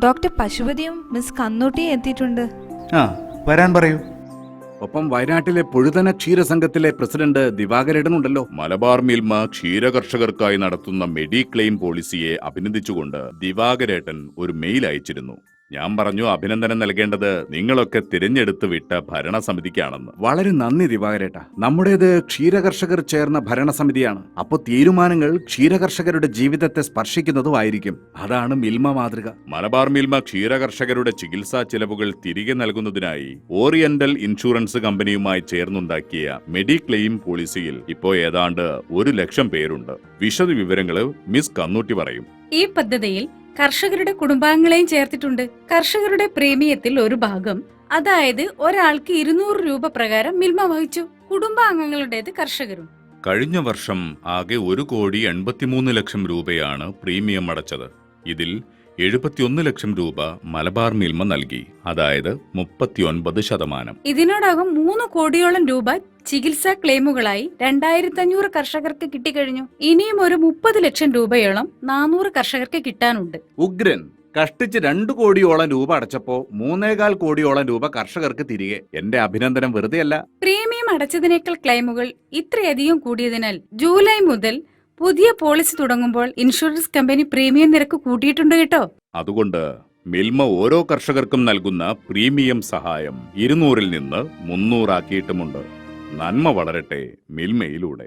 Doctor പശുപതിയും miss കന്നൂട്ടിയും എത്തിയിട്ടുണ്ട്. ആ, വരാൻ പറയൂ. ഒപ്പം വയനാട്ടിലെ പൊഴുതന ക്ഷീരസംഘത്തിലെ പ്രസിഡന്റ് ദിവാകരേടനുണ്ടല്ലോ. മലബാർ മിൽമ ക്ഷീരകർഷകർക്കായി നടത്തുന്ന മെഡിക്ലെയിം പോളിസിയെ അഭിനന്ദിച്ചുകൊണ്ട് ദിവാകരേട്ടൻ ഒരു മെയിൽ അയച്ചിരുന്നു. ഞാൻ പറഞ്ഞു, അഭിനന്ദനം നൽകേണ്ടത് നിങ്ങളൊക്കെ തിരഞ്ഞെടുത്ത് വിട്ട ഭരണസമിതിക്കാണെന്ന്. വളരെ നന്ദി ദിവാകരേട്ട. നമ്മുടേത് ക്ഷീരകർഷകർ ചേർന്ന ഭരണസമിതിയാണ്. അപ്പോൾ തീരുമാനങ്ങൾ ക്ഷീരകർഷകരുടെ ജീവിതത്തെ സ്പർശിക്കുന്നതുമായിരിക്കും. അതാണ് മിൽമ മാതൃക. മലബാർ മിൽമ ക്ഷീരകർഷകരുടെ ചികിത്സാ ചെലവുകൾ തിരികെ നൽകുന്നതിനായി ഓറിയന്റൽ ഇൻഷുറൻസ് കമ്പനിയുമായി ചേർന്നുണ്ടാക്കിയ മെഡിക്ലെയിം പോളിസിയിൽ ഇപ്പോൾ ഏതാണ്ട് 100,000 പേരുണ്ട്. വിശദ വിവരങ്ങള് മിസ് കന്നൂട്ടി പറയും. ഈ പദ്ധതിയിൽ കർഷകരുടെ കുടുംബാംഗങ്ങളെയും ചേർത്തിട്ടുണ്ട്. കർഷകരുടെ പ്രീമിയത്തിൽ ഒരു ഭാഗം, അതായത് ഒരാൾക്ക് 200 രൂപ പ്രകാരം മിൽമ വഹിച്ചു. കുടുംബാംഗങ്ങളുടേത് കർഷകരും. കഴിഞ്ഞ വർഷം ആകെ 1,83,00,000 രൂപയാണ് പ്രീമിയം അടച്ചത്. ഇതിൽ 71 ലക്ഷം രൂപ മലബാർ മിൽമ നൽകി, അതായത് 39%. ഇതിനോടകം 3 കോടിയോളം രൂപ ചികിത്സാ ക്ലെയിമുകളായി 2,500 കർഷകർക്ക് കിട്ടിക്കഴിഞ്ഞു. ഇനിയും ഒരു 30 ലക്ഷം രൂപയോളം 400 കർഷകർക്ക് കിട്ടാനുണ്ട്. ഉഗ്രൻ. കഷ്ടിച്ച് 2 കോടിയോളം രൂപ അടച്ചപ്പോ 3.25 കോടിയോളം രൂപ കർഷകർക്ക് തിരികെ. എന്റെ അഭിനന്ദനം വെറുതെയല്ല. പ്രീമിയം അടച്ചതിനേക്കാൾ ക്ലെയിമുകൾ ഇത്രയധികം കൂടിയതിനാൽ ജൂലൈ മുതൽ പുതിയ പോളിസി തുടങ്ങുമ്പോൾ ഇൻഷുറൻസ് കമ്പനി പ്രീമിയം നിരക്ക് കൂട്ടിയിട്ടുണ്ട് കേട്ടോ. അതുകൊണ്ട് മിൽമ ഓരോ കർഷകർക്കും നൽകുന്ന പ്രീമിയം സഹായം 200-ൽ നിന്ന് 300 ആക്കിയിട്ടുമുണ്ട്. നന്മ വളരട്ടെ മിൽമയിലൂടെ.